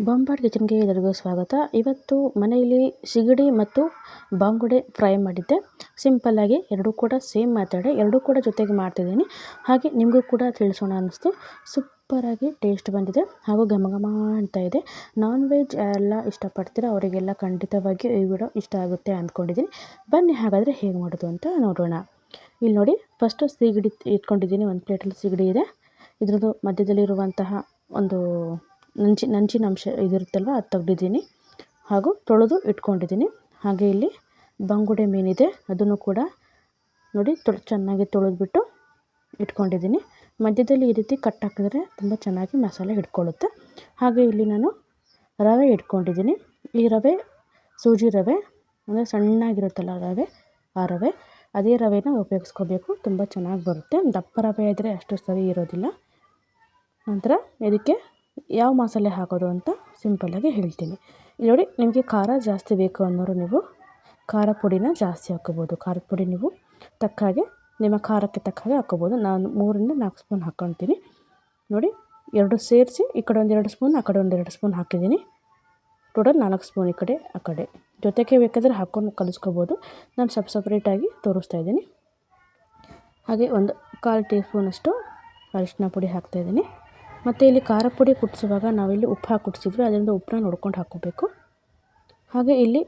ಬೊಂಬಾಟ್ ಕಿಚನ್ಗೆ ಎಲ್ಲರಿಗೂ ಸ್ವಾಗತ. ಇವತ್ತು ಮನೆಯಲ್ಲಿ ಸಿಗಡಿ ಮತ್ತು ಬಂಗುಡೆ ಫ್ರೈ ಮಾಡಿದ್ದೆ. ಸಿಂಪಲ್ಲಾಗಿ ಎರಡೂ ಕೂಡ ಸೇಮ್ ಮೆಥಡೆ, ಎರಡೂ ಕೂಡ ಜೊತೆಗೆ ಮಾಡ್ತಿದ್ದೀನಿ. ಹಾಗೆ ನಿಮಗೂ ಕೂಡ ತಿಳಿಸೋಣ ಅನ್ನಿಸ್ತು. ಸೂಪರಾಗಿ ಟೇಸ್ಟ್ ಬಂದಿದೆ ಹಾಗೂ ಘಮ ಘಮ ಅಂತ ಇದೆ. ನಾನ್ ವೆಜ್ ಎಲ್ಲ ಇಷ್ಟಪಡ್ತೀರ ಅವರಿಗೆಲ್ಲ ಖಂಡಿತವಾಗಿ ಈ ವಿಡಿಯೋ ಇಷ್ಟ ಆಗುತ್ತೆ ಅಂದ್ಕೊಂಡಿದ್ದೀನಿ. ಬನ್ನಿ ಹಾಗಾದರೆ ಹೇಗೆ ಮಾಡೋದು ಅಂತ ನೋಡೋಣ. ಇಲ್ಲಿ ನೋಡಿ, ಫಸ್ಟು ಸಿಗಡಿ ಇಟ್ಕೊಂಡಿದ್ದೀನಿ. ಒಂದು ಪ್ಲೇಟಲ್ಲಿ ಸಿಗಡಿ ಇದೆ. ಇದ್ರದ್ದು ಮಧ್ಯದಲ್ಲಿರುವಂತಹ ಒಂದು ನಂಚಿನ ಅಂಶ ಇದಿರುತ್ತಲ್ವ, ಅದು ತೆಗ್ದಿದ್ದೀನಿ ಹಾಗೂ ತೊಳೆದು ಇಟ್ಕೊಂಡಿದ್ದೀನಿ. ಹಾಗೆ ಇಲ್ಲಿ ಬಂಗುಡೆ ಮೀನಿದೆ, ಅದನ್ನು ಕೂಡ ನೋಡಿ ಚೆನ್ನಾಗಿ ತೊಳೆದ್ಬಿಟ್ಟು ಇಟ್ಕೊಂಡಿದ್ದೀನಿ. ಮಧ್ಯದಲ್ಲಿ ಈ ರೀತಿ ಕಟ್ ಹಾಕಿದ್ರೆ ತುಂಬ ಚೆನ್ನಾಗಿ ಮಸಾಲೆ ಹಿಡ್ಕೊಳ್ಳುತ್ತೆ. ಹಾಗೆ ಇಲ್ಲಿ ನಾನು ರವೆ ಇಟ್ಕೊಂಡಿದ್ದೀನಿ. ಈ ರವೆ ಸೂಜಿ ರವೆ, ಅಂದರೆ ಸಣ್ಣಾಗಿರುತ್ತಲ್ಲ ರವೆ, ಆ ರವೆ, ಅದೇ ರವೆನ ಉಪಯೋಗಿಸ್ಕೋಬೇಕು. ತುಂಬ ಚೆನ್ನಾಗಿ ಬರುತ್ತೆ. ದಪ್ಪ ರವೆ ಇದ್ದರೆ ಅಷ್ಟು ಸರಿ ಇರೋದಿಲ್ಲ. ನಂತರ ಇದಕ್ಕೆ ಯಾವ ಮಸಾಲೆ ಹಾಕೋದು ಅಂತ ಸಿಂಪಲ್ಲಾಗಿ ಹೇಳ್ತೀನಿ. ಇಲ್ಲಿ ನೋಡಿ, ನಿಮಗೆ ಖಾರ ಜಾಸ್ತಿ ಬೇಕು ಅನ್ನೋರು ನೀವು ಖಾರ ಪುಡಿನ ಜಾಸ್ತಿ ಹಾಕ್ಕೋಬೋದು. ಖಾರದ ಪುಡಿ ನೀವು ತಕ್ಕ ಹಾಗೆ ನಿಮ್ಮ ಖಾರಕ್ಕೆ ತಕ್ಕ ಹಾಗೆ ಹಾಕ್ಕೋಬೋದು. ನಾನು 3-4 ಸ್ಪೂನ್ ಹಾಕ್ಕೊತೀನಿ. ನೋಡಿ, ಎರಡು ಸೇರಿಸಿ ಈ ಕಡೆ 1-2 ಸ್ಪೂನ್, ಆ ಕಡೆ 1-2 ಸ್ಪೂನ್ ಹಾಕಿದ್ದೀನಿ. ಟೋಟಲ್ 4 ಸ್ಪೂನ್ ಈ ಕಡೆ ಆ ಕಡೆ. ಜೊತೆಗೆ ಬೇಕಾದರೆ ಹಾಕ್ಕೊಂಡು ಕಲಿಸ್ಕೋಬೋದು. ನಾನು ಸಪ್ರೇಟಾಗಿ ತೋರಿಸ್ತಾ ಇದ್ದೀನಿ. ಹಾಗೆ 1/4 ಟೀ ಸ್ಪೂನಷ್ಟು ಅರಿಶಿನ ಪುಡಿ ಹಾಕ್ತಾಯಿದ್ದೀನಿ. ಮತ್ತು ಇಲ್ಲಿ ಖಾರ ಪುಡಿ ಕುದಿಸುವಾಗ ನಾವಿಲ್ಲಿ ಉಪ್ಪು ಹಾಕಿ ಕುದಿಸಿದ್ವಿ, ಅದರಿಂದ ಉಪ್ಪನ್ನ ನೋಡ್ಕೊಂಡು ಹಾಕ್ಕೋಬೇಕು. ಹಾಗೆ ಇಲ್ಲಿ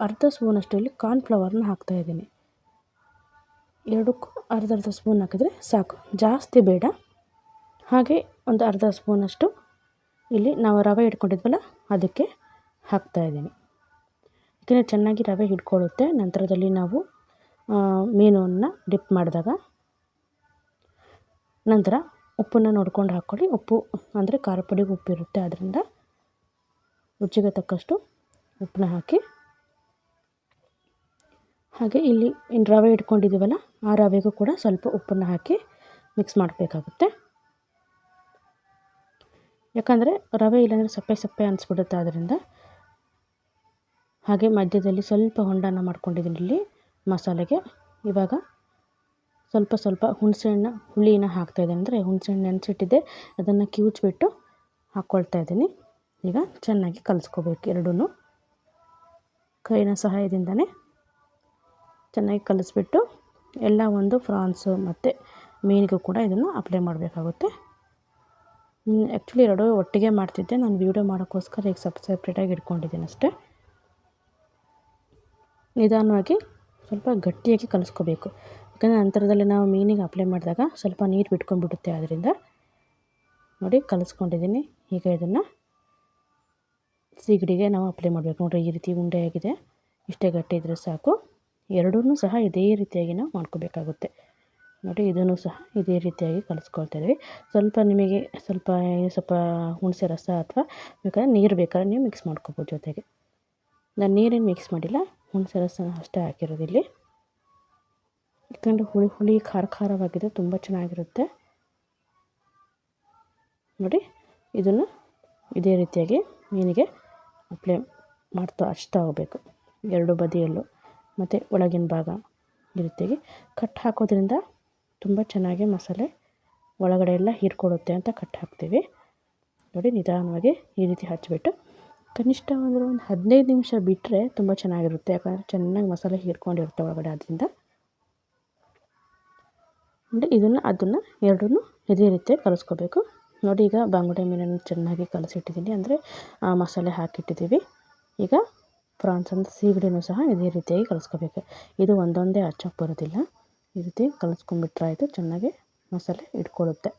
ಅರ್ಧ ಸ್ಪೂನಷ್ಟು ಇಲ್ಲಿ ಕಾರ್ನ್ಫ್ಲವರ್ನ ಹಾಕ್ತಾಯಿದ್ದೀನಿ. ಎರಡಕ್ಕೂ ಅರ್ಧ ಸ್ಪೂನ್ ಹಾಕಿದ್ರೆ ಸಾಕು, ಜಾಸ್ತಿ ಬೇಡ. ಹಾಗೆ ಒಂದು ಅರ್ಧ ಸ್ಪೂನಷ್ಟು ಇಲ್ಲಿ ನಾವು ರವೆ ಇಟ್ಕೊಂಡಿದ್ವಲ್ಲ ಅದಕ್ಕೆ ಹಾಕ್ತಾಯಿದ್ದೀನಿ. ಇದನ್ನು ಚೆನ್ನಾಗಿ ರವೆ ಹಿಡ್ಕೊಳ್ಳುತ್ತೆ. ನಂತರದಲ್ಲಿ ನಾವು ಮೀನನ್ನು ಡಿಪ್ ಮಾಡಿದಾಗ ನಂತರ ಉಪ್ಪನ್ನು ನೋಡ್ಕೊಂಡು ಹಾಕ್ಕೊಳ್ಳಿ. ಉಪ್ಪು ಅಂದರೆ ಖಾರ ಪುಡಿಗೆ ಉಪ್ಪಿರುತ್ತೆ, ಅದರಿಂದ ರುಚಿಗೆ ತಕ್ಕಷ್ಟು ಉಪ್ಪನ್ನ ಹಾಕಿ. ಹಾಗೆ ಇಲ್ಲಿ ರವೆ ಇಟ್ಕೊಂಡಿದ್ದೀವಲ್ಲ, ಆ ರವೆಗೂ ಕೂಡ ಸ್ವಲ್ಪ ಉಪ್ಪನ್ನು ಹಾಕಿ ಮಿಕ್ಸ್ ಮಾಡಬೇಕಾಗುತ್ತೆ. ಯಾಕಂದರೆ ರವೆ ಇಲ್ಲಾಂದರೆ ಸಪ್ಪೆ ಸಪ್ಪೆ ಅನಿಸ್ಬಿಡುತ್ತೆ, ಅದರಿಂದ. ಹಾಗೆ ಮಧ್ಯದಲ್ಲಿ ಸ್ವಲ್ಪ ಹೊಂಡನ ಮಾಡ್ಕೊಂಡಿದ್ದೀನಿ ಇಲ್ಲಿ ಮಸಾಲೆಗೆ. ಇವಾಗ ಸ್ವಲ್ಪ ಹುಣಸೆಹಣ್ಣು ಹುಳಿನ ಹಾಕ್ತಾಯಿದ್ದೀನಿ. ಅಂದರೆ ಹುಣಸೆಹಣ್ಣು ನೆನೆಸಿಟ್ಟಿದ್ದೆ, ಅದನ್ನು ಕಿವುಚ್ಬಿಟ್ಟು ಹಾಕ್ಕೊಳ್ತಾ ಇದ್ದೀನಿ. ಈಗ ಚೆನ್ನಾಗಿ ಕಲಿಸ್ಕೋಬೇಕು. ಎರಡೂ ಕೈನ ಸಹಾಯದಿಂದನೇ ಚೆನ್ನಾಗಿ ಕಲಿಸ್ಬಿಟ್ಟು ಎಲ್ಲ ಒಂದು ಫ್ರಾನ್ಸು ಮತ್ತು ಮೀನಿಗೂ ಕೂಡ ಇದನ್ನು ಅಪ್ಲೈ ಮಾಡಬೇಕಾಗುತ್ತೆ. ಆ್ಯಕ್ಚುಲಿ ಎರಡೂ ಒಟ್ಟಿಗೆ ಮಾಡ್ತಿದ್ದೆ, ನಾನು ವೀಡಿಯೋ ಮಾಡೋಕ್ಕೋಸ್ಕರ ಈಗ ಸಪ್ರೇಟಾಗಿ ಇಟ್ಕೊಂಡಿದ್ದೀನಿ ಅಷ್ಟೇ. ನಿಧಾನವಾಗಿ ಸ್ವಲ್ಪ ಗಟ್ಟಿಯಾಗಿ ಕಲಿಸ್ಕೋಬೇಕು. ಯಾಕಂದರೆ ನಂತರದಲ್ಲಿ ನಾವು ಮೀನಿಗೆ ಅಪ್ಲೈ ಮಾಡಿದಾಗ ಸ್ವಲ್ಪ ನೀರು ಬಿಟ್ಕೊಂಡ್ಬಿಡುತ್ತೆ. ಅದರಿಂದ ನೋಡಿ ಕಲಿಸ್ಕೊಂಡಿದ್ದೀನಿ. ಈಗ ಇದನ್ನು ಸಿಗಡಿಗೆ ನಾವು ಅಪ್ಲೈ ಮಾಡಬೇಕು. ನೋಡಿರಿ, ಈ ರೀತಿ ಉಂಡೆಯಾಗಿದೆ. ಇಷ್ಟೇ ಗಟ್ಟಿ ಇದ್ದರೆ ಸಾಕು. ಎರಡೂ ಸಹ ಇದೇ ರೀತಿಯಾಗಿ ನಾವು ಮಾಡ್ಕೋಬೇಕಾಗುತ್ತೆ. ನೋಡಿ, ಇದನ್ನು ಸಹ ಇದೇ ರೀತಿಯಾಗಿ ಕಲಿಸ್ಕೊಳ್ತಾ ಇದ್ದೀವಿ. ನಿಮಗೆ ಸ್ವಲ್ಪ ಹುಣಸೆ ರಸ ಅಥವಾ ಬೇಕಾದ್ರೆ ನೀರು ಬೇಕಾದ್ರೆ ನೀವು ಮಿಕ್ಸ್ ಮಾಡ್ಕೋಬೋದು ಜೊತೆಗೆ. ನಾನು ನೀರೇನು ಮಿಕ್ಸ್ ಮಾಡಿಲ್ಲ, ಹುಣಸೆ ರಸ ಅಷ್ಟೇ ಹಾಕಿರೋದಿಲ್ಲಿ. ಯಾಕಂದರೆ ಹುಳಿ ಖಾರವಾಗಿದೆ, ತುಂಬ ಚೆನ್ನಾಗಿರುತ್ತೆ. ನೋಡಿ, ಇದನ್ನು ಇದೇ ರೀತಿಯಾಗಿ ಮೀನಿಗೆ ಅಪ್ಲೈ ಹಚ್ತಾ ಹೋಗಬೇಕು, ಎರಡು ಬದಿಯಲ್ಲೂ. ಮತ್ತು ಒಳಗಿನ ಭಾಗ ಈ ರೀತಿಯಾಗಿ ಕಟ್ ಹಾಕೋದ್ರಿಂದ ತುಂಬ ಚೆನ್ನಾಗಿ ಮಸಾಲೆ ಒಳಗಡೆ ಎಲ್ಲ ಹೀರ್ಕೊಳ್ಳುತ್ತೆ ಅಂತ ಕಟ್ ಹಾಕ್ತೀವಿ. ನೋಡಿ, ನಿಧಾನವಾಗಿ ಈ ರೀತಿ ಹಚ್ಚಿಬಿಟ್ಟು ಕನಿಷ್ಠ ಒಂದು 15 ನಿಮಿಷ ಬಿಟ್ಟರೆ ತುಂಬ ಚೆನ್ನಾಗಿರುತ್ತೆ. ಯಾಕಂದರೆ ಚೆನ್ನಾಗಿ ಮಸಾಲೆ ಹೀರ್ಕೊಂಡಿರುತ್ತೆ ಒಳಗಡೆ. ಅದರಿಂದ ನೋಡಿ, ಅದನ್ನು ಎರಡೂ ಇದೇ ರೀತಿ ಕಲಿಸ್ಕೋಬೇಕು. ನೋಡಿ, ಈಗ ಬಂಗುಡೆ ಮೀನನ್ನು ಚೆನ್ನಾಗಿ ಕಲಸಿಟ್ಟಿದ್ದೀನಿ, ಅಂದರೆ ಮಸಾಲೆ ಹಾಕಿಟ್ಟಿದ್ದೀವಿ. ಈಗ ಫ್ರಾನ್ಸ್ ಅಂದರೆ ಸಿಗಡಿನೂ ಸಹ ಇದೇ ರೀತಿಯಾಗಿ ಕಲಿಸ್ಕೋಬೇಕು. ಇದು ಒಂದೊಂದೇ ಹಚ್ಚೋಕ್ಕೆ ಬರೋದಿಲ್ಲ. ಈ ರೀತಿ ಕಲಿಸ್ಕೊಂಡ್ಬಿಟ್ರೆ ಆಯಿತು, ಚೆನ್ನಾಗಿ ಮಸಾಲೆ ಇಟ್ಕೊಳ್ಳುತ್ತೆ.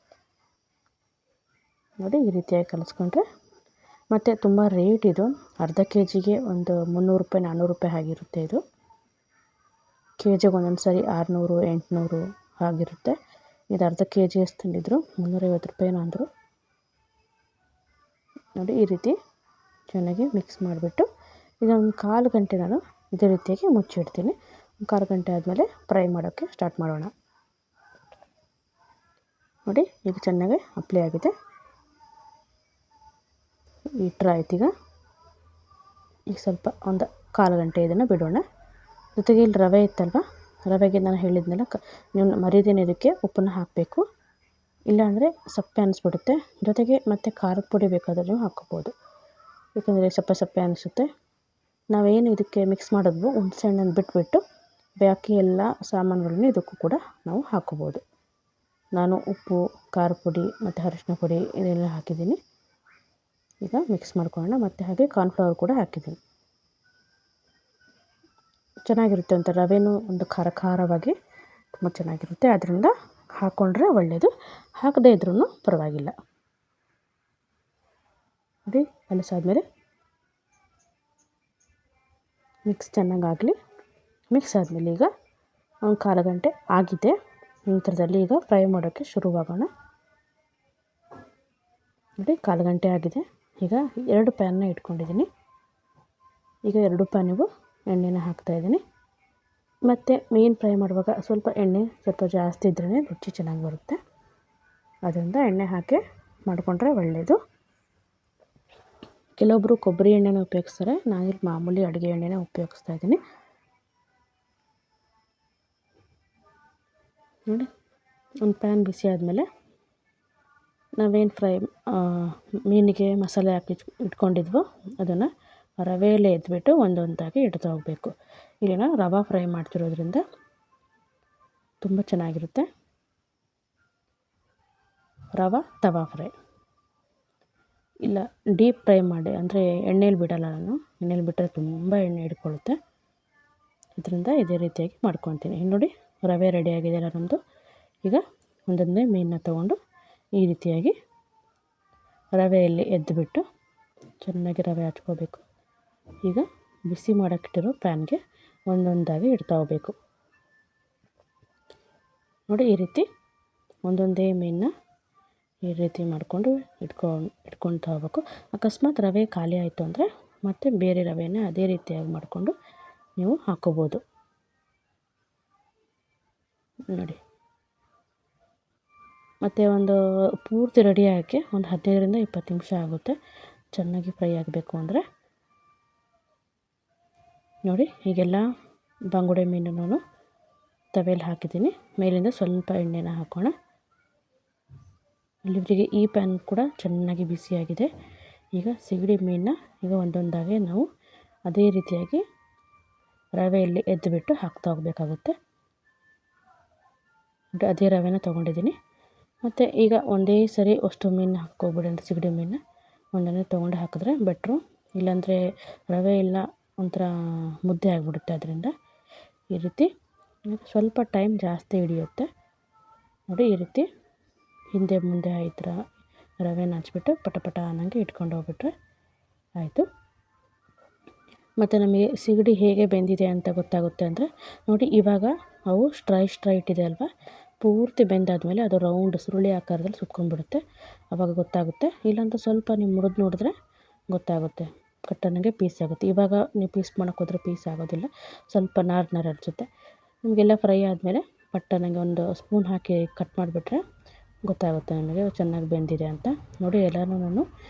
ನೋಡಿ, ಈ ರೀತಿಯಾಗಿ ಕಲಿಸ್ಕೊಂಡ್ರೆ. ಮತ್ತು ತುಂಬ ರೇಟ್ ಇದು. ಅರ್ಧ ಕೆಜಿಗೆ ಒಂದು 300 ರೂಪಾಯಿ 400 ರೂಪಾಯಿ ಆಗಿರುತ್ತೆ. ಇದು ಕೆಜಿಗೆ ಒಂದೊಂದು ಸಾರಿ 600 800 ಆಗಿರುತ್ತೆ. ಇದು ಅರ್ಧ ಕೆಜಿ ಎಷ್ಟು ತಂದಿದ್ರು, 350 ರೂಪಾಯಿನೋ ಅಂದರು. ನೋಡಿ, ಈ ರೀತಿ ಚೆನ್ನಾಗಿ ಮಿಕ್ಸ್ ಮಾಡಿಬಿಟ್ಟು ಇದೊಂದು 1/4 ಗಂಟೆ ನಾನು ಇದೇ ರೀತಿಯಾಗಿ ಮುಚ್ಚಿಡ್ತೀನಿ. 1/4 ಗಂಟೆ ಆದಮೇಲೆ ಫ್ರೈ ಮಾಡೋಕ್ಕೆ ಸ್ಟಾರ್ಟ್ ಮಾಡೋಣ. ನೋಡಿ, ಈಗ ಚೆನ್ನಾಗಿ ಅಪ್ಲೈ ಆಗಿದೆ. ಇಟ್ಟರೆ ಆಯ್ತು. ಈಗ ಸ್ವಲ್ಪ ಒಂದು 1/4 ಗಂಟೆ ಇದನ್ನು ಬಿಡೋಣ. ಜೊತೆಗೆ ಇಲ್ಲಿ ರವೆ ಇತ್ತಲ್ವ, ರವೆಗೆ ನಾನು ಹೇಳಿದ್ನಲ್ಲ, ನೀವು ಮರಿದೇನೆ ಇದಕ್ಕೆ ಉಪ್ಪನ್ನು ಹಾಕಬೇಕು. ಇಲ್ಲಾಂದರೆ ಸಪ್ಪೆ ಅನಿಸ್ಬಿಡುತ್ತೆ. ಜೊತೆಗೆ ಮತ್ತು ಖಾರದ ಪುಡಿ ಬೇಕಾದರೂ ನೀವು ಹಾಕ್ಕೋಬೋದು. ಏಕೆಂದರೆ ಸಪ್ಪೆ ಸಪ್ಪೆ ಅನಿಸುತ್ತೆ. ನಾವೇನು ಇದಕ್ಕೆ ಮಿಕ್ಸ್ ಮಾಡಿದ್ವೋ ಹುಣಸೆ ಹಣ್ಣನ್ನು ಬಿಟ್ಬಿಟ್ಟು ಬಾಕಿ ಎಲ್ಲ ಸಾಮಾನುಗಳನ್ನು ಇದಕ್ಕೂ ಕೂಡ ನಾವು ಹಾಕ್ಕೋಬೋದು. ನಾನು ಉಪ್ಪು, ಖಾರ ಪುಡಿ ಮತ್ತು ಅರಿಶಿನ ಪುಡಿ ಇದೆಲ್ಲ ಹಾಕಿದ್ದೀನಿ. ಈಗ ಮಿಕ್ಸ್ ಮಾಡ್ಕೊಳ್ಳೋಣ. ಮತ್ತು ಹಾಗೆ ಕಾರ್ನ್ಫ್ಲವರ್ ಕೂಡ ಹಾಕಿದ್ದೀನಿ. ಚೆನ್ನಾಗಿರುತ್ತೆ, ಒಂಥರ ರವೆನೂ ಒಂದು ಖಾರ ಖಾರವಾಗಿ ತುಂಬ ಚೆನ್ನಾಗಿರುತ್ತೆ. ಅದರಿಂದ ಹಾಕ್ಕೊಂಡ್ರೆ ಒಳ್ಳೆಯದು, ಹಾಕದೇ ಇದ್ರೂ ಪರವಾಗಿಲ್ಲ. ನೋಡಿ ಕಲಸಾದ್ಮೇಲೆ ಮಿಕ್ಸ್ ಚೆನ್ನಾಗಾಗಲಿ. ಮಿಕ್ಸ್ ಆದಮೇಲೆ ಈಗ ಒಂದು ಕಾಲು ಗಂಟೆ ಆಗಿದೆ. ನಂತರದಲ್ಲಿ ಈಗ ಫ್ರೈ ಮಾಡೋಕ್ಕೆ ಶುರುವಾಗೋಣ. ನೋಡಿ ಕಾಲು ಗಂಟೆ ಆಗಿದೆ. ಈಗ 2 ಪ್ಯಾನ್ನ ಇಟ್ಕೊಂಡಿದ್ದೀನಿ. ಈಗ 2 ಪ್ಯಾನಿಗೂ ಎಣ್ಣೆನ ಹಾಕ್ತಾಯಿದ್ದೀನಿ. ಮತ್ತು ಮೀನು ಫ್ರೈ ಮಾಡುವಾಗ ಸ್ವಲ್ಪ ಎಣ್ಣೆ ಸ್ವಲ್ಪ ಜಾಸ್ತಿ ಇದ್ರೇ ರುಚಿ ಚೆನ್ನಾಗಿ ಬರುತ್ತೆ. ಅದರಿಂದ ಎಣ್ಣೆ ಹಾಕಿ ಮಾಡಿಕೊಂಡ್ರೆ ಒಳ್ಳೆಯದು. ಕೆಲವೊಬ್ಬರು ಕೊಬ್ಬರಿ ಎಣ್ಣೆನ ಉಪಯೋಗಿಸ್ತಾರೆ. ನಾನಿಲ್ಲಿ ಮಾಮೂಲಿ ಅಡುಗೆ ಎಣ್ಣೆನ ಉಪಯೋಗಿಸ್ತಾ ಇದ್ದೀನಿ. ನೋಡಿ ಒಂದು ಪ್ಯಾನ್ ಬಿಸಿ ಆದಮೇಲೆ ನಾವೇನು ಮೀನಿಗೆ ಮಸಾಲೆ ಹಾಕಿ ಇಟ್ಕೊಂಡಿದ್ವೋ ಅದನ್ನು ರವೆಯಲ್ಲೇ ಎದ್ಬಿಟ್ಟು ಒಂದೊಂದಾಗಿ ಇಡ್ತಾ ಹೋಗಬೇಕು. ಇಲ್ಲಿ ನಾನು ರವೆ ಫ್ರೈ ಮಾಡ್ತಿರೋದ್ರಿಂದ ತುಂಬ ಚೆನ್ನಾಗಿರುತ್ತೆ. ರವೆ ತವಾ ಫ್ರೈ ಇಲ್ಲ ಡೀಪ್ ಫ್ರೈ ಮಾಡಿ, ಅಂದರೆ ಎಣ್ಣೆಲಿ ಬಿಡಲ್ಲ ನಾನು. ಎಣ್ಣೆಲಿ ಬಿಟ್ಟರೆ ತುಂಬ ಎಣ್ಣೆ ಹಿಡ್ಕೊಳ್ಳುತ್ತೆ. ಇದರಿಂದ ಇದೇ ರೀತಿಯಾಗಿ ಮಾಡ್ಕೊತೀನಿ. ನೋಡಿ ರವೆ ರೆಡಿಯಾಗಿದೆಯಲ್ಲ ನಮ್ಮದು. ಈಗ ಒಂದೊಂದೇ ಮೀನನ್ನ ತೊಗೊಂಡು ಈ ರೀತಿಯಾಗಿ ರವೆಯಲ್ಲಿ ಎದ್ದುಬಿಟ್ಟು ಚೆನ್ನಾಗಿ ರವೆ ಹಚ್ಕೋಬೇಕು. ಈಗ ಬಿಸಿ ಮಾಡೋಕ್ಕಿಟ್ಟಿರೋ ಪ್ಯಾನ್ಗೆ ಒಂದೊಂದಾಗಿ ಇಡ್ತಾ ಹೋಗಬೇಕು. ನೋಡಿ ಈ ರೀತಿ ಒಂದೊಂದೇ ಮೀನನ್ನ ಈ ರೀತಿ ಮಾಡಿಕೊಂಡು ಇಟ್ಕೊಳ್ತಾ ಹೋಗ್ಬೇಕು. ಅಕಸ್ಮಾತ್ ರವೆ ಖಾಲಿ ಆಯಿತು ಅಂದರೆ ಮತ್ತೆ ಬೇರೆ ರವೆನ ಅದೇ ರೀತಿಯಾಗಿ ಮಾಡಿಕೊಂಡು ನೀವು ಹಾಕ್ಕೋಬೋದು. ನೋಡಿ ಮತ್ತು ಒಂದು ಪೂರ್ತಿ ರೆಡಿ ಆಗೋಕ್ಕೆ ಒಂದು 15ರಿಂದ 20 ನಿಮಿಷ ಆಗುತ್ತೆ, ಚೆನ್ನಾಗಿ ಫ್ರೈ ಆಗಬೇಕು ಅಂದರೆ. ನೋಡಿ ಹೀಗೆಲ್ಲ ಬಂಗುಡೆ ಮೀನು ನಾನು ತವೆಯಲ್ಲಿ ಹಾಕಿದ್ದೀನಿ. ಮೇಲಿಂದ ಸ್ವಲ್ಪ ಎಣ್ಣೆನ ಹಾಕೋಣ. ಇಲ್ಲಿವರೆಗೆ ಈ ಪ್ಯಾನ್ ಕೂಡ ಚೆನ್ನಾಗಿ ಬಿಸಿಯಾಗಿದೆ. ಈಗ ಸಿಗಡಿ ಮೀನನ್ನ ಈಗ ಒಂದೊಂದಾಗಿ ನಾವು ಅದೇ ರೀತಿಯಾಗಿ ರವೆಯಲ್ಲಿ ಎದ್ದುಬಿಟ್ಟು ಹಾಕ್ತಾ ಹೋಗಬೇಕಾಗುತ್ತೆ. ಅದೇ ರವೆನ ತೊಗೊಂಡಿದ್ದೀನಿ. ಮತ್ತು ಈಗ ಒಂದೇ ಸರಿ ಅಷ್ಟು ಮೀನು ಹಾಕ್ಕೊಬಿಡಿ, ಅಂದರೆ ಸಿಗಡಿ ಮೀನನ್ನ ಒಂದೊಂದೇ ತೊಗೊಂಡು ಹಾಕಿದ್ರೆ ಬೆಟ್ರು. ಇಲ್ಲಾಂದರೆ ರವೆ ಎಲ್ಲ ಒಂಥರ ಮುದ್ದೆ ಆಗಿಬಿಡುತ್ತೆ. ಅದರಿಂದ ಈ ರೀತಿ ಸ್ವಲ್ಪ ಟೈಮ್ ಜಾಸ್ತಿ ಹಿಡಿಯುತ್ತೆ. ನೋಡಿ ಈ ರೀತಿ ಹಿಂದೆ ಮುಂದೆ ಈ ಥರ ರವೆನ ಹಚ್ಬಿಟ್ಟು ಪಟ ಅನ್ನಂಗೆ ಇಟ್ಕೊಂಡು ಹೋಗ್ಬಿಟ್ರೆ ಆಯಿತು. ಮತ್ತು ನಮಗೆ ಸಿಗಡಿ ಹೇಗೆ ಬೆಂದಿದೆ ಅಂತ ಗೊತ್ತಾಗುತ್ತೆ ಅಂದರೆ ನೋಡಿ, ಇವಾಗ ಅವು ಸ್ಟ್ರೈಟ್ ಇದೆ ಅಲ್ವಾ, ಪೂರ್ತಿ ಬೆಂದಾದಮೇಲೆ ಅದು ರೌಂಡ್ ಸುರುಳಿ ಆಕಾರದಲ್ಲಿ ಸುತ್ಕೊಂಡ್ಬಿಡುತ್ತೆ. ಆವಾಗ ಗೊತ್ತಾಗುತ್ತೆ. ಇಲ್ಲಾಂದ್ರೆ ಸ್ವಲ್ಪ ನೀವು ಮುರಿದು ನೋಡಿದ್ರೆ ಗೊತ್ತಾಗುತ್ತೆ, ಕಟ್ಟನಿಗೆ ಪೀಸ್ ಆಗುತ್ತೆ. ಇವಾಗ ನೀವು ಪೀಸ್ ಮಾಡೋಕ್ಕೆ ಹೋದರೆ ಪೀಸ್ ಆಗೋದಿಲ್ಲ, ಸ್ವಲ್ಪ ನಾರು ಅನಿಸುತ್ತೆ. ನಿಮಗೆಲ್ಲ ಫ್ರೈ ಆದಮೇಲೆ ಪಟ್ಟನಿಗೆ ಒಂದು ಸ್ಪೂನ್ ಹಾಕಿ ಕಟ್ ಮಾಡಿಬಿಟ್ರೆ ಗೊತ್ತಾಗುತ್ತೆ ನಿಮಗೆ ಚೆನ್ನಾಗಿ ಬೆಂದಿದೆ ಅಂತ. ನೋಡಿ ಎಲ್ಲನೂ ನಾನು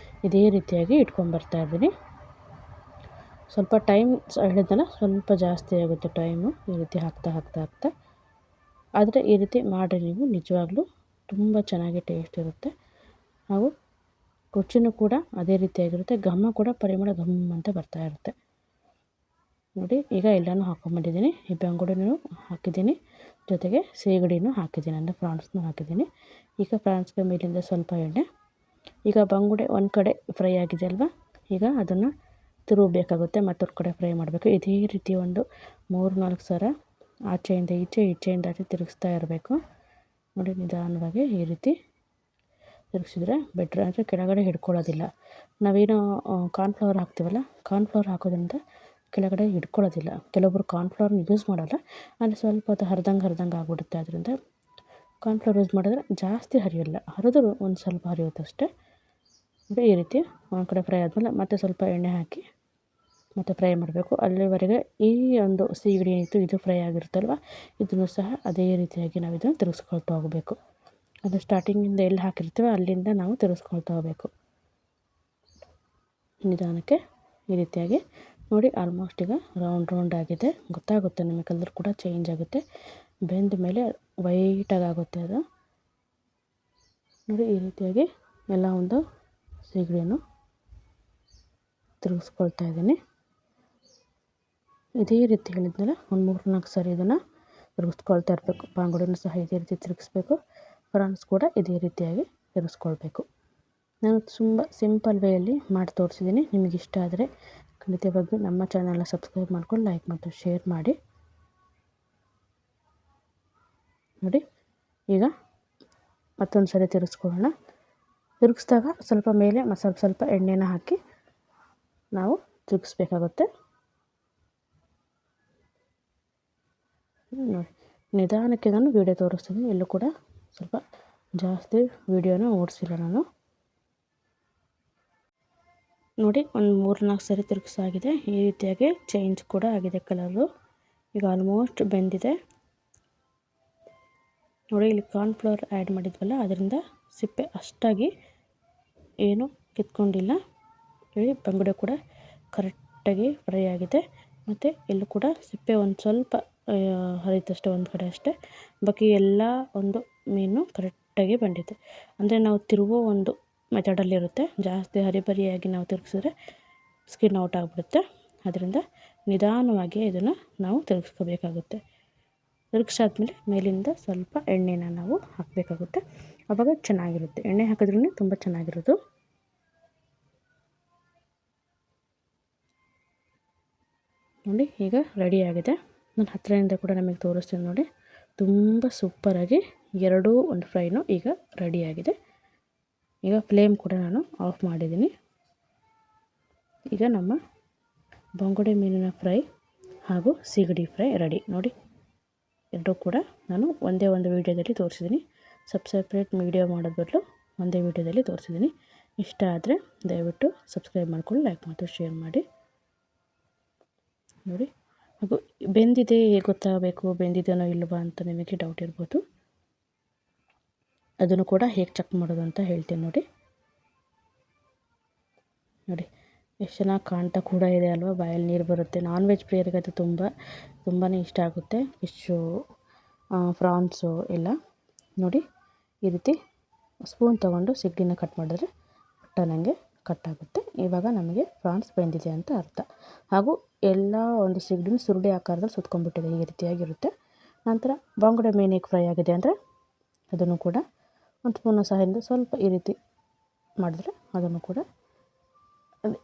ಇದೇ ರೀತಿಯಾಗಿ ಇಟ್ಕೊಂಡ್ಬರ್ತಾಯಿದ್ದೀನಿ. ಸ್ವಲ್ಪ ಟೈಮ್ ಹೇಳಿದ್ನಲ್ಲ, ಸ್ವಲ್ಪ ಜಾಸ್ತಿ ಆಗುತ್ತೆ ಟೈಮು ಈ ರೀತಿ ಹಾಕ್ತಾ. ಆದರೆ ಈ ರೀತಿ ಮಾಡಿ ನೀವು ನಿಜವಾಗ್ಲೂ ತುಂಬ ಚೆನ್ನಾಗಿ ಟೇಸ್ಟ್ ಇರುತ್ತೆ. ಹಾಗೂ ರುಚಿನೂ ಕೂಡ ಅದೇ ರೀತಿಯಾಗಿರುತ್ತೆ. ಘಮ ಕೂಡ ಪರಿಮಳ ಘಮ್ ಅಂತ ಬರ್ತಾ ಇರುತ್ತೆ. ನೋಡಿ ಈಗ ಎಲ್ಲನೂ ಹಾಕ್ಕೊಂಡ್ಬಂದಿದ್ದೀನಿ. ಈ ಬಂಗುಡೆನೂ ಹಾಕಿದ್ದೀನಿ, ಜೊತೆಗೆ ಸೀಗಡಿನೂ ಹಾಕಿದ್ದೀನಿ, ಅಂದರೆ ಪ್ರಾನ್ಸ್ನೂ ಹಾಕಿದ್ದೀನಿ. ಈಗ ಪ್ರಾನ್ಸ್ಗೆ ಮೇಲಿಂದ ಸ್ವಲ್ಪ ಎಣ್ಣೆ. ಈಗ ಬಂಗುಡೆ ಒಂದು ಕಡೆ ಫ್ರೈ ಆಗಿದೆ ಅಲ್ವಾ, ಈಗ ಅದನ್ನು ತಿರುಗಬೇಕಾಗುತ್ತೆ, ಮತ್ತೊಂದು ಕಡೆ ಫ್ರೈ ಮಾಡಬೇಕು. ಇದೇ ರೀತಿ ಒಂದು 3-4 ಸಲ ಆಚೆಯಿಂದ ಈಚೆಯಿಂದ ಆಚೆ ತಿರುಗಿಸ್ತಾ ಇರಬೇಕು. ನೋಡಿ ನಿಧಾನವಾಗಿ ಈ ರೀತಿ ತಿರುಗಿಸಿದ್ರೆ ಬೆಟ್ರ್, ಅಂದರೆ ಕೆಳಗಡೆ ಹಿಡ್ಕೊಳ್ಳೋದಿಲ್ಲ. ನಾವೇನು ಕಾರ್ನ್ಫ್ಲವರ್ ಹಾಕ್ತೀವಲ್ಲ, ಕಾರ್ನ್ಫ್ಲವರ್ ಹಾಕೋದ್ರಿಂದ ಕೆಳಗಡೆ ಹಿಡ್ಕೊಳ್ಳೋದಿಲ್ಲ. ಕೆಲವೊಬ್ಬರು ಕಾರ್ನ್ಫ್ಲವರ್ನ ಯೂಸ್ ಮಾಡೋಲ್ಲ, ಅಂದರೆ ಸ್ವಲ್ಪ ಅದು ಹರಿದಂಗೆ ಆಗಿಬಿಡುತ್ತೆ. ಅದರಿಂದ ಕಾರ್ನ್ಫ್ಲವರ್ ಯೂಸ್ ಮಾಡಿದ್ರೆ ಜಾಸ್ತಿ ಹರಿಯೋಲ್ಲ, ಹರಿದ್ರು ಒಂದು ಸ್ವಲ್ಪ ಹರಿಯುತ್ತೆ ಅಷ್ಟೇ. ಅಂದರೆ ಈ ರೀತಿ ಒಂದು ಕಡೆ ಫ್ರೈ ಆದಮೇಲೆ ಮತ್ತೆ ಸ್ವಲ್ಪ ಎಣ್ಣೆ ಹಾಕಿ ಮತ್ತು ಫ್ರೈ ಮಾಡಬೇಕು. ಅಲ್ಲಿವರೆಗೆ ಈ ಒಂದು ಸೀಗಡಿ ಏನಿತ್ತು ಇದು ಫ್ರೈ ಆಗಿರುತ್ತಲ್ವ, ಇದನ್ನು ಸಹ ಅದೇ ರೀತಿಯಾಗಿ ನಾವು ಇದನ್ನು ತಿರುಗಿಸ್ಕೊಳ್ತಾ ಹೋಗಬೇಕು. ಅದು ಸ್ಟಾರ್ಟಿಂಗಿಂದ ಎಲ್ಲಿ ಹಾಕಿರ್ತೀವೋ ಅಲ್ಲಿಂದ ನಾವು ತಿರುಗಿಸ್ಕೊಳ್ತಾ ಹೋಗಬೇಕು ನಿಧಾನಕ್ಕೆ ಈ ರೀತಿಯಾಗಿ. ನೋಡಿ ಆಲ್ಮೋಸ್ಟ್ ಈಗ ರೌಂಡ್ ಆಗಿದೆ, ಗೊತ್ತಾಗುತ್ತೆ ನಿಮಗೆ, ಕಲರ್ ಕೂಡ ಚೇಂಜ್ ಆಗುತ್ತೆ. ಬೆಂದ ಮೇಲೆ ವೈಟಾಗಿ ಆಗುತ್ತೆ ಅದು. ನೋಡಿ ಈ ರೀತಿಯಾಗಿ ಎಲ್ಲ ಒಂದು ಸೀಗಡಿಯನ್ನು ತಿರುಗಿಸ್ಕೊಳ್ತಾ ಇದ್ದೀನಿ. ಇದೇ ರೀತಿ ಹೇಳಿದ್ನಲ್ಲ, ಒಂದು 3-4 ಸಾರಿ ಇದನ್ನು ತಿರುಗಿಸ್ಕೊಳ್ತಾ ಇರಬೇಕು. ಬಾಂಗುಡೆನೂ ಸಹ ಇದೇ ರೀತಿ ತಿರುಗಿಸ್ಬೇಕು. ಫ್ರಾನ್ಸ್ ಕೂಡ ಇದೇ ರೀತಿಯಾಗಿ ತಿರುಗಿಸ್ಕೊಳ್ಬೇಕು. ನಾನು ತುಂಬ ಸಿಂಪಲ್ ವೇಯಲ್ಲಿ ಮಾಡಿ ತೋರಿಸಿದ್ದೀನಿ. ನಿಮಗೆ ಇಷ್ಟ ಆದರೆ ಖಂಡಿತವಾಗಿಯೂ ನಮ್ಮ ಚಾನಲ್ನ ಸಬ್ಸ್ಕ್ರೈಬ್ ಮಾಡ್ಕೊಂಡು ಲೈಕ್ ಮತ್ತು ಶೇರ್ ಮಾಡಿ. ನೋಡಿ, ಈಗ ಮತ್ತೊಂದು ಸರಿ ತಿರುಗಿಸ್ಕೊಳ್ಳೋಣ. ತಿರುಗಿಸಿದಾಗ ಸ್ವಲ್ಪ ಮೇಲೆ ಸ್ವಲ್ಪ ಎಣ್ಣೆನ ಹಾಕಿ ನಾವು ತಿರುಗಿಸ್ಬೇಕಾಗುತ್ತೆ. ನೋಡಿ, ನಿಧಾನಕ್ಕೆ ನಾನು ವೀಡಿಯೋ ತೋರಿಸ್ತೀನಿ. ಎಲ್ಲೂ ಕೂಡ ಸ್ವಲ್ಪ ಜಾಸ್ತಿ ವೀಡಿಯೋನ ಓಡಿಸಿಲ್ಲ ನಾನು. ನೋಡಿ, ಒಂದು 3-4 ಸರಿ ತಿರುಗಿಸಾಗಿದೆ. ಈ ರೀತಿಯಾಗಿ ಚೇಂಜ್ ಕೂಡ ಆಗಿದೆ ಕಲರು. ಈಗ ಆಲ್ಮೋಸ್ಟ್ ಬೆಂದಿದೆ. ನೋಡಿ, ಇಲ್ಲಿ ಕಾರ್ನ್ಫ್ಲವರ್ ಆ್ಯಡ್ ಮಾಡಿದ್ವಲ್ಲ, ಅದರಿಂದ ಸಿಪ್ಪೆ ಅಷ್ಟಾಗಿ ಏನು ಕಿತ್ಕೊಂಡಿಲ್ಲ. ಹೇಳಿ ಬಂಗುಡೆ ಕೂಡ ಕರೆಕ್ಟಾಗಿ ಫ್ರೈ ಆಗಿದೆ. ಮತ್ತು ಎಲ್ಲೂ ಕೂಡ ಸಿಪ್ಪೆ ಒಂದು ಸ್ವಲ್ಪ ಹರಿತಷ್ಟೇ, ಒಂದು ಕಡೆ ಅಷ್ಟೇ. ಬಾಕಿ ಎಲ್ಲ ಒಂದು ಮೀನು ಕರೆಕ್ಟಾಗಿ ಬಂದಿದೆ. ಅಂದರೆ ನಾವು ತಿರುಗೋ ಒಂದು ಮೆಥಡಲ್ಲಿರುತ್ತೆ. ಜಾಸ್ತಿ ಹರಿಬರಿಯಾಗಿ ನಾವು ತಿರುಗಿಸಿದ್ರೆ ಸ್ಕಿನ್ ಔಟ್ ಆಗಿಬಿಡುತ್ತೆ. ಅದರಿಂದ ನಿಧಾನವಾಗಿ ಇದನ್ನು ನಾವು ತಿರುಗಿಸ್ಕೋಬೇಕಾಗುತ್ತೆ. ತಿರುಗಿಸಾದ್ಮೇಲೆ ಮೇಲಿಂದ ಸ್ವಲ್ಪ ಎಣ್ಣೆನ ನಾವು ಹಾಕಬೇಕಾಗುತ್ತೆ. ಆವಾಗ ಚೆನ್ನಾಗಿರುತ್ತೆ. ಎಣ್ಣೆ ಹಾಕಿದ್ರೂ ತುಂಬ ಚೆನ್ನಾಗಿರೋದು. ನೋಡಿ, ಈಗ ರೆಡಿಯಾಗಿದೆ. ನಾನು ಹತ್ತಿರದಿಂದ ಕೂಡ ನಮಗೆ ತೋರಿಸ್ತೀನಿ. ನೋಡಿ, ತುಂಬ ಸೂಪರಾಗಿ ಎರಡೂ ಒಂದು ಫ್ರೈನು ಈಗ ರೆಡಿಯಾಗಿದೆ. ಈಗ ಫ್ಲೇಮ್ ಕೂಡ ನಾನು ಆಫ್ ಮಾಡಿದ್ದೀನಿ. ಈಗ ನಮ್ಮ ಬಂಗುಡೆ ಮೀನಿನ ಫ್ರೈ ಹಾಗೂ ಸೀಗಡಿ ಫ್ರೈ ರೆಡಿ. ನೋಡಿ, ಎರಡೂ ಕೂಡ ನಾನು ಒಂದೇ ಒಂದು ವೀಡಿಯೋದಲ್ಲಿ ತೋರಿಸಿದ್ದೀನಿ. ಸಪ್ರೇಟ್ ವೀಡಿಯೋ ಮಾಡೋದು ಬದಲು ಒಂದೇ ವೀಡಿಯೋದಲ್ಲಿ ತೋರಿಸಿದ್ದೀನಿ. ಇಷ್ಟ ಆದರೆ ದಯವಿಟ್ಟು ಸಬ್ಸ್ಕ್ರೈಬ್ ಮಾಡ್ಕೊಂಡು ಲೈಕ್ ಮತ್ತು ಶೇರ್ ಮಾಡಿ. ನೋಡಿ, ಹಾಗೂ ಬೆಂದಿದೆ ಹೇಗೆ ಗೊತ್ತಾಗಬೇಕು, ಬೆಂದಿದೆನೋ ಇಲ್ವಾ ಅಂತ ನಿಮಗೆ ಡೌಟ್ ಇರ್ಬೋದು. ಅದನ್ನು ಕೂಡ ಹೇಗೆ ಚೆಕ್ ಮಾಡೋದು ಅಂತ ಹೇಳ್ತೀನಿ. ನೋಡಿ, ಎಷ್ಟು ಚೆನ್ನಾಗಿ ಕಾಣ್ತಾ ಕೂಡ ಇದೆ ಅಲ್ವಾ. ಬಾಯಲ್ಲಿ ನೀರು ಬರುತ್ತೆ. ನಾನ್ ವೆಜ್ ಪ್ರಿಯರಿಗೆ ಅದು ತುಂಬಾ ಇಷ್ಟ ಆಗುತ್ತೆ. ಫಿಶ್ಶು, ಫ್ರಾನ್ಸು ಎಲ್ಲ. ನೋಡಿ, ಈ ರೀತಿ ಸ್ಪೂನ್ ತೊಗೊಂಡು ಸಿಗಡಿನ ಕಟ್ ಮಾಡಿದ್ರೆ ನನಗೆ ಕಟ್ ಆಗುತ್ತೆ. ಇವಾಗ ನಮಗೆ ಫ್ರಾನ್ಸ್ ಬೆಂದಿದೆ ಅಂತ ಅರ್ಥ. ಹಾಗೂ ಎಲ್ಲ ಒಂದು ಸಿಗಡಿನ ಸುರುಳಿ ಆಕಾರದಲ್ಲಿ ಸುತ್ಕೊಂಡ್ಬಿಟ್ಟಿದೆ. ಈ ರೀತಿಯಾಗಿರುತ್ತೆ. ನಂತರ ಬಂಗುಡೆ ಮೀನು ಹೇಗೆ ಫ್ರೈ ಆಗಿದೆ ಅಂದರೆ ಅದನ್ನು ಕೂಡ ಒಂದು ಸ್ಪೂನ ಸಹಾಯದಿಂದ ಸ್ವಲ್ಪ ಈ ರೀತಿ ಮಾಡಿದ್ರೆ ಅದನ್ನು ಕೂಡ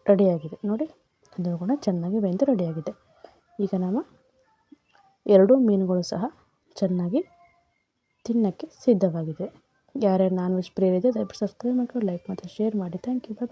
ರೆಡಿಯಾಗಿದೆ. ನೋಡಿ, ಅದನ್ನು ಕೂಡ ಚೆನ್ನಾಗಿ ಬೆಂದು ರೆಡಿಯಾಗಿದೆ. ಈಗ ನಮ್ಮ ಎರಡೂ ಮೀನುಗಳು ಸಹ ಚೆನ್ನಾಗಿ ತಿನ್ನೋಕ್ಕೆ ಸಿದ್ಧವಾಗಿದೆ. ಯಾರ್ಯಾರು ನಾನ್ ವೆಜ್ ಪ್ರಿಯರಿದೆ ದಯವಿಟ್ಟು ಸಬ್ಸ್ಕ್ರೈಬ್ ಮಾಡ್ಕೊಂಡು ಲೈಕ್ ಮತ್ತು ಶೇರ್ ಮಾಡಿ. Thank you. ಬಾಯ್.